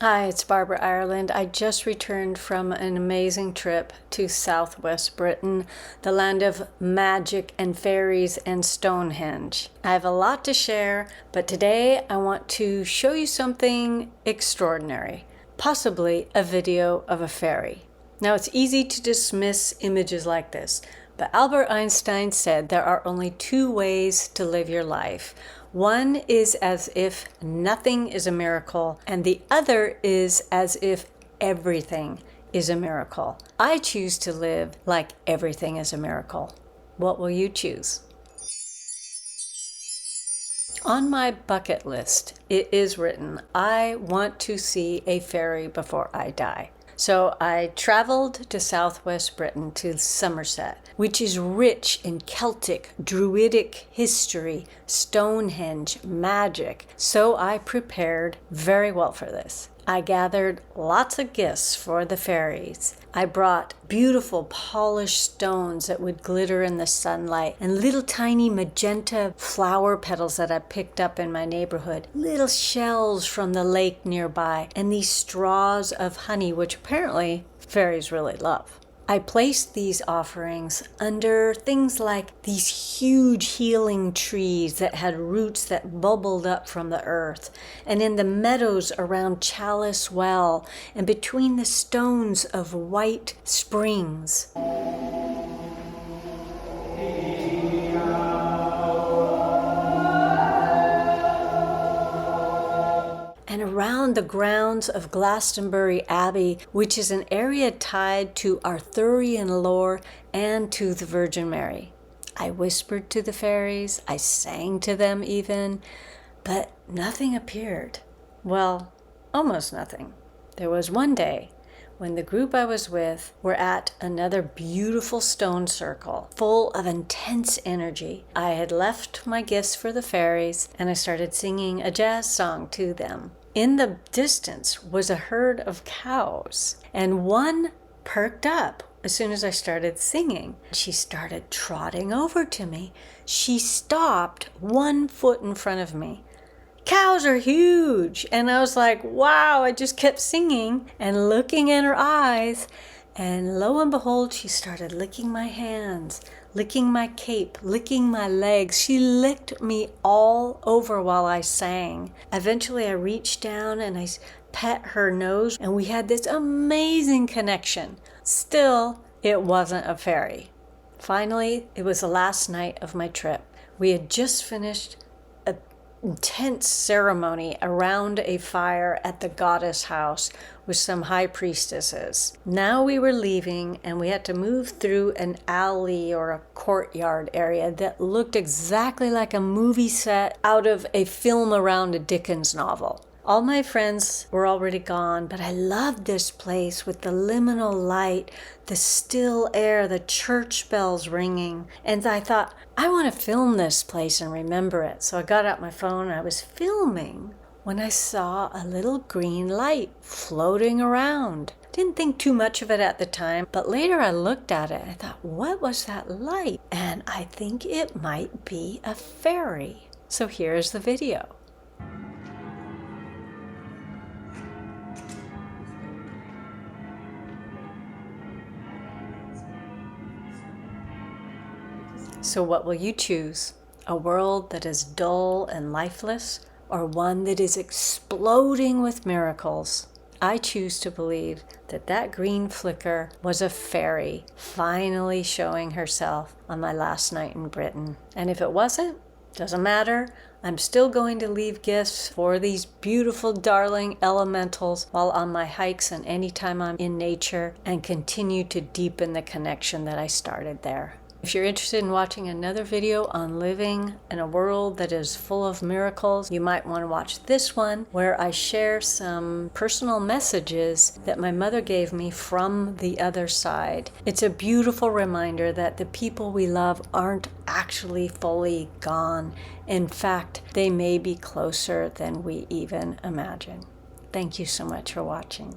Hi, it's Barbara Ireland. I just returned from an amazing trip to southwest Britain, the land of magic and fairies and Stonehenge. I have a lot to share, but today I want to show you something extraordinary, possibly a video of a fairy. Now, it's easy to dismiss images like this, but Albert Einstein said there are only two ways to live your life. One is as if nothing is a miracle, and the other is as if everything is a miracle. I choose to live like everything is a miracle. What will you choose? On my bucket list, it is written, I want to see a fairy before I die. So I traveled to southwest Britain, to Somerset, which is rich in Celtic, Druidic history, Stonehenge, magic. So I prepared very well for this. I gathered lots of gifts for the fairies. I brought beautiful polished stones that would glitter in the sunlight and little tiny magenta flower petals that I picked up in my neighborhood, little shells from the lake nearby, and these straws of honey, which apparently fairies really love. I placed these offerings under things like these huge healing trees that had roots that bubbled up from the earth, and in the meadows around Chalice Well, and between the stones of white springs. And around the grounds of Glastonbury Abbey, which is an area tied to Arthurian lore and to the Virgin Mary. I whispered to the fairies, I sang to them even, but nothing appeared. Well, almost nothing. There was one day when the group I was with were at another beautiful stone circle, full of intense energy. I had left my gifts for the fairies, and I started singing a jazz song to them. In the distance was a herd of cows, and one perked up as soon as I started singing. She started trotting over to me. She stopped 1 foot in front of me. Cows are huge. And I was like, wow, I just kept singing and looking in her eyes. And lo and behold, she started licking my hands, licking my cape, licking my legs. She licked me all over while I sang. Eventually, I reached down and I pet her nose, and we had this amazing connection. Still, it wasn't a fairy. Finally, it was the last night of my trip. We had just finished an intense ceremony around a fire at the goddess house with some high priestesses. Now we were leaving, and we had to move through an alley or a courtyard area that looked exactly like a movie set out of a film around a Dickens novel. All my friends were already gone, but I loved this place with the liminal light, the still air, the church bells ringing. And I thought, I want to film this place and remember it. So I got out my phone and I was filming when I saw a little green light floating around. Didn't think too much of it at the time, but later I looked at it and I thought, what was that light? And I think it might be a fairy. So here's the video. So what will you choose? A world that is dull and lifeless, or one that is exploding with miracles? I choose to believe that that green flicker was a fairy finally showing herself on my last night in Britain. And if it wasn't, doesn't matter. I'm still going to leave gifts for these beautiful, darling elementals while on my hikes and anytime I'm in nature, and continue to deepen the connection that I started there. If you're interested in watching another video on living in a world that is full of miracles, you might want to watch this one, where I share some personal messages that my mother gave me from the other side. It's a beautiful reminder that the people we love aren't actually fully gone. In fact, they may be closer than we even imagine. Thank you so much for watching.